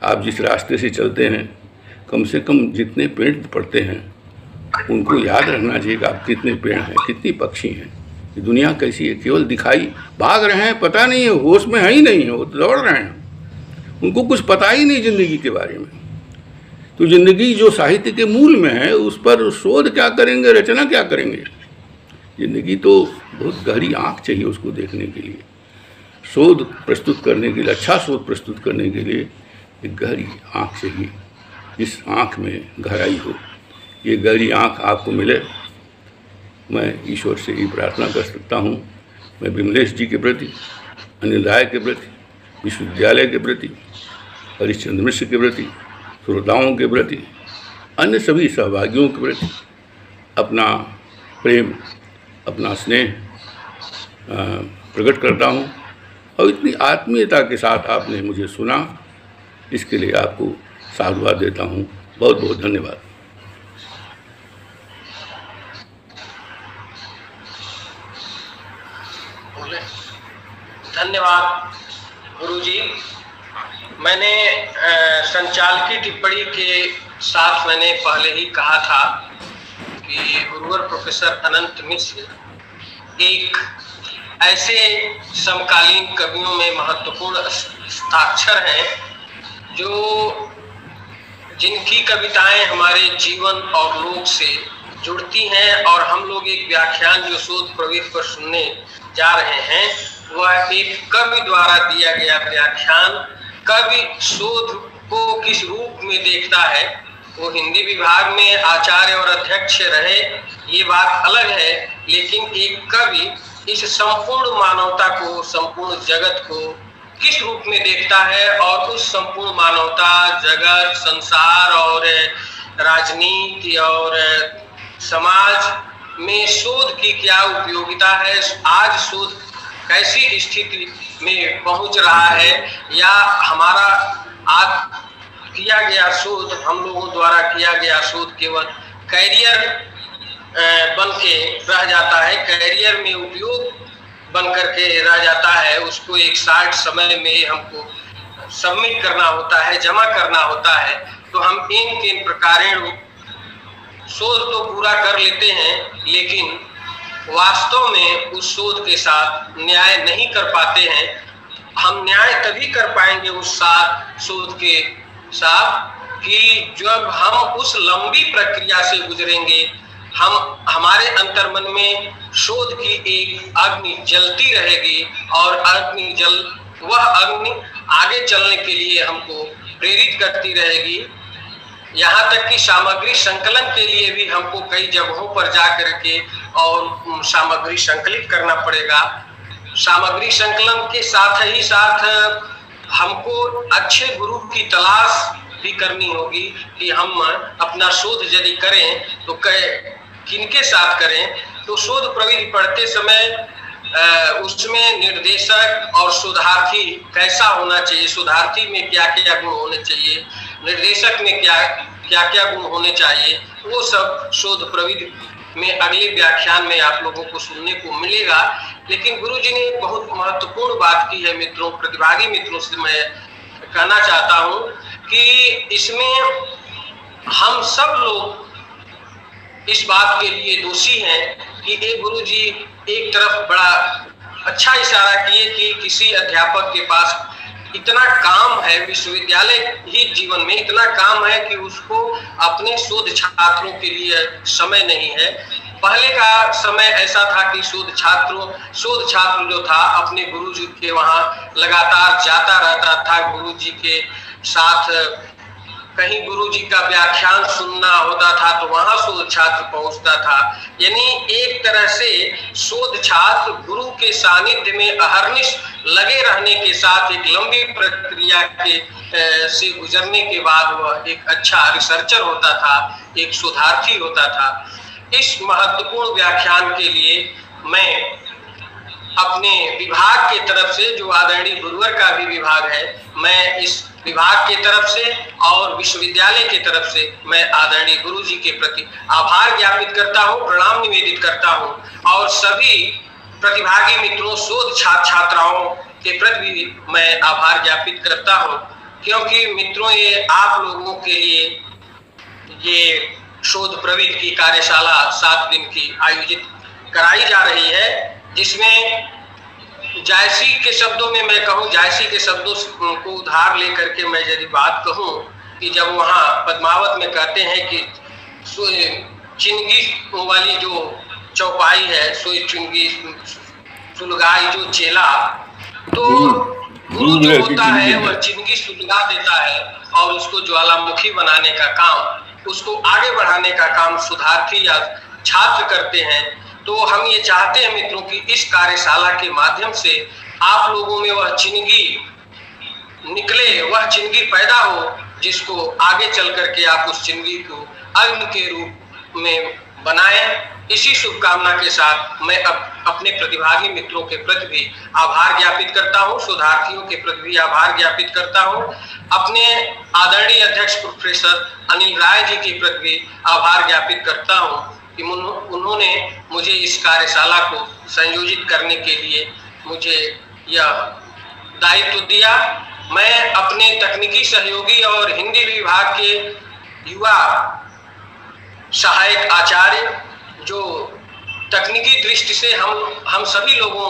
आप जिस रास्ते से चलते हैं, कम से कम जितने पेड़ पड़ते हैं उनको याद रखना चाहिए कि आप कितने पेड़ हैं, कितनी पक्षी हैं, ये दुनिया कैसी है। केवल दिखाई भाग रहे हैं, पता नहीं है, होश में है ही नहीं है, वो दौड़ रहे हैं, उनको कुछ पता ही नहीं ज़िंदगी के बारे में। तो ज़िंदगी जो साहित्य के मूल में है, उस पर शोध क्या करेंगे, रचना क्या करेंगे। ज़िंदगी तो बहुत गहरी आँख चाहिए उसको देखने के लिए, शोध प्रस्तुत करने के लिए, अच्छा शोध प्रस्तुत करने के लिए एक गहरी आँख चाहिए, जिस आँख में गहराई हो। ये गहरी आँख आपको मिले, मैं ईश्वर से ये प्रार्थना कर सकता हूँ। मैं विमलेश जी के प्रति, अनिल राय के प्रति, विश्वविद्यालय के प्रति, हरिश्चंद्र मिश्र के प्रति, श्रोताओं के प्रति, अन्य सभी सहभागियों के प्रति अपना प्रेम, अपना स्नेह प्रकट करता हूँ। और इतनी आत्मीयता के साथ आपने मुझे सुना, इसके लिए आपको साधुवाद देता हूँ। बहुत बहुत धन्यवाद। धन्यवाद गुरुजी। मैंने संचालकी टिप्पणी के साथ मैंने पहले ही कहा था कि गुरुवर प्रोफेसर अनंत मिश्र एक ऐसे समकालीन कवियों में महत्वपूर्ण हस्ताक्षर हैं जो जिनकी कविताएं हमारे जीवन और लोक से जुड़ती हैं। और हम लोग एक व्याख्यान जो शोध प्रवृत्ति पर सुनने जा रहे हैं, वह एक कवि द्वारा दिया गया व्याख्यान। कवि शोध को किस रूप में देखता है, वो हिंदी विभाग में आचार्य और अध्यक्ष रहे, ये बात अलग है, लेकिन एक कवि इस संपूर्ण मानवता को, संपूर्ण जगत को किस रूप में देखता है और उस संपूर्ण मानवता, जगत, संसार और राजनीति और समाज में शोध की क्या उपयोगिता है, आज शोध कैसी स्थिति में पहुंच रहा है, या हमारा आज किया गया शोध, हम लोगों द्वारा किया गया शोध केवल कैरियर बन के रह जाता है, कैरियर में उपयोग बन करके रह जाता है। उसको एक शार्ट समय में हमको सबमिट करना होता है, जमा करना होता है। तो हम इन प्रकारेण शोध तो पूरा कर लेते हैं, लेकिन वास्तव में उस शोध के साथ न्याय नहीं कर पाते हैं। हम न्याय तभी कर पाएंगे उस साथ शोध के साथ कि जब हम उस लंबी प्रक्रिया से गुजरेंगे, हमारे अंतर्मन में शोध की एक अग्नि जलती रहेगी और वह अग्नि आगे चलने के लिए हमको प्रेरित करती रहेगी। यहाँ तक कि सामग्री संकलन के लिए भी हमको कई जगहों पर जा करके और सामग्री संकलित करना पड़ेगा। सामग्री संकलन के साथ ही साथ हमको अच्छे गुरु की तलाश भी करनी होगी कि हम अपना शोध यदि करें तो किनके साथ करें। तो शोध प्रविधि पढ़ते समय उसमें निर्देशक और शोधार्थी कैसा होना चाहिए, शोधार्थी में क्या क्या गुण होने चाहिए, निर्देशक में क्या क्या गुण होने चाहिए, वो सब शोध प्रविधि में अगले व्याख्यान में आप लोगों को सुनने को मिलेगा। लेकिन गुरुजी ने एक बहुत महत्वपूर्ण बात की है मित्रों, प्रतिभागी मित्रों से मैं कहना चाहता हूं कि इसमें हम सब लोग इस बात के लिए दोषी हैं कि एक गुरुजी एक तरफ बड़ा अच्छा इशारा किए कि किसी अध्यापक के पास इतना काम है, विश्वविद्यालय ही जीवन में इतना काम है कि उसको अपने शोध छात्रों के लिए समय नहीं है। पहले का समय ऐसा था कि शोध छात्र जो था अपने गुरुजी के वहाँ लगातार जाता रहता था, गुरुजी के साथ कहीं गुरुजी का व्याख्यान सुनना होता था तो वहां शोध छात्र पहुंचता था। यानी एक तरह से शोध छात्र गुरु के सानिध्य में अहर्निश लगे रहने के साथ एक लंबी प्रक्रिया के से गुजरने के बाद वह एक अच्छा रिसर्चर होता था, एक शोधार्थी होता था। इस महत्वपूर्ण व्याख्यान के लिए मैं अपने विभाग के तरफ से, जो आदरणीय गुरुवर का भी विभाग है, मैं इस विभाग के तरफ से और विश्वविद्यालय के तरफ से मैं आदरणीय गुरु जी के प्रति आभार ज्ञापित करता हूँ, प्रणाम निवेदित करता हूँ और सभी प्रतिभागी मित्रों, शोध छात्र छात्राओं के प्रति भी मैं आभार ज्ञापित करता हूँ, क्योंकि मित्रों ये आप लोगों के लिए ये शोध प्रविधि की कार्यशाला 7 दिन की आयोजित कराई जा रही है, जिसमें जायसी के शब्दों में मैं कहूँ, जायसी के शब्दों को उधार लेकर के मैं यदि बात कहूँ कि जब वहाँ पद्मावत में कहते हैं कि चिंगी वाली जो चौपाई है, सोई चिंगी सुलगाई जो चेला, तो गुरु जो होता है वह चिंगी सुलगा देता है और उसको ज्वालामुखी बनाने का काम, उसको आगे बढ़ाने का काम सुधार्थी या छात्र करते हैं। तो हम ये चाहते हैं मित्रों कि इस कार्यशाला के माध्यम से आप लोगों में वह चिंगी निकले, वह चिंगी पैदा हो, जिसको आगे चल करके आप उस चिंगी को अग्नि के रूप में बनाएं। इसी शुभकामना के साथ मैं अपने प्रतिभागी मित्रों के प्रति भी आभार ज्ञापित करता हूं, शोधार्थियों के प्रति भी आभार ज्ञापित करता हूं, अपने आदरणीय अध्यक्ष प्रोफेसर अनिल राय जी के प्रति भी आभार ज्ञापित करता हूं कि उन्होंने मुझे इस कार्यशाला को संयोजित करने के लिए मुझे यह दायित्व दिया। मैं अपने तकनीकी सहयोगी और हिंदी विभाग के युवा सहायक आचार्य, जो तकनीकी दृष्टि से हम सभी लोगों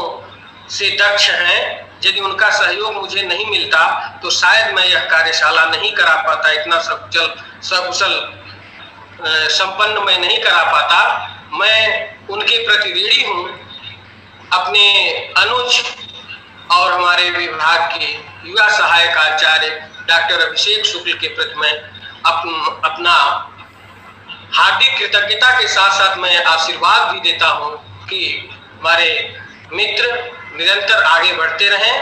से दक्ष हैं, यदि उनका सहयोग मुझे नहीं मिलता तो शायद मैं यह कार्यशाला नहीं करा पाता, इतना सकुशल संपन्न मैं नहीं करा पाता। मैं उनके प्रति ऋणी हूँ। अपने अनुज और हमारे विभाग के युवा सहायक आचार्य डॉक्टर अभिषेक शुक्ल के प्रति मैं अपना हार्दिक कृतज्ञता के साथ साथ मैं आशीर्वाद भी देता हूं कि हमारे मित्र निरंतर आगे बढ़ते रहें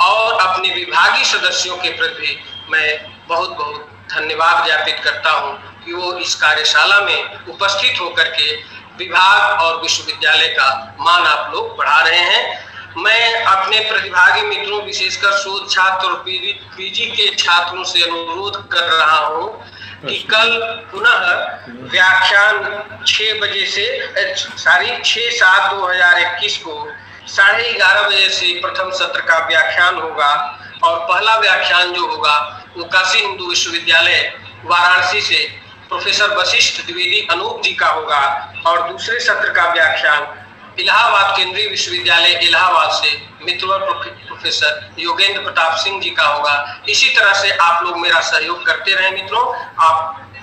और अपने विभागीय सदस्यों के प्रति मैं बहुत बहुत धन्यवाद ज्ञापित करता हूं कि वो इस कार्यशाला में उपस्थित होकर के विभाग और विश्वविद्यालय का मान आप लोग बढ़ा रहे हैं। मैं अपने प्रतिभागी मित्रों, विशेषकर शोध छात्र और पीजी के छात्रों से अनुरोध कर रहा हूं कि कल पुनः व्याख्यान 6 बजे से 6/7/2021 को 11:30 बजे से प्रथम सत्र का व्याख्यान होगा और पहला व्याख्यान जो होगा वो काशी हिंदू विश्वविद्यालय वाराणसी से प्रोफेसर वशिष्ठ द्विवेदी अनूप जी का होगा और दूसरे सत्र का व्याख्यान इलाहाबाद केंद्रीय विश्वविद्यालय इलाहाबाद से मित्रवर प्रोफेसर योगेंद्र प्रताप सिंह जी का होगा। इसी तरह से आप लोग मेरा सहयोग करते रहे मित्रों।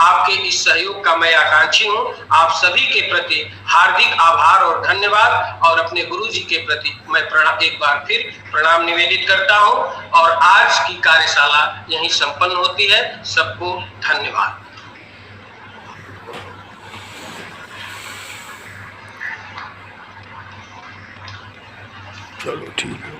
आपके इस सहयोग का मैं आकांक्षी हूँ। आप सभी के प्रति हार्दिक आभार और धन्यवाद और अपने गुरु जी के प्रति मैं एक बार फिर प्रणाम निवेदित करता हूँ और आज की कार्यशाला यहीं संपन्न होती है। सबको धन्यवाद। चलो ठीक है।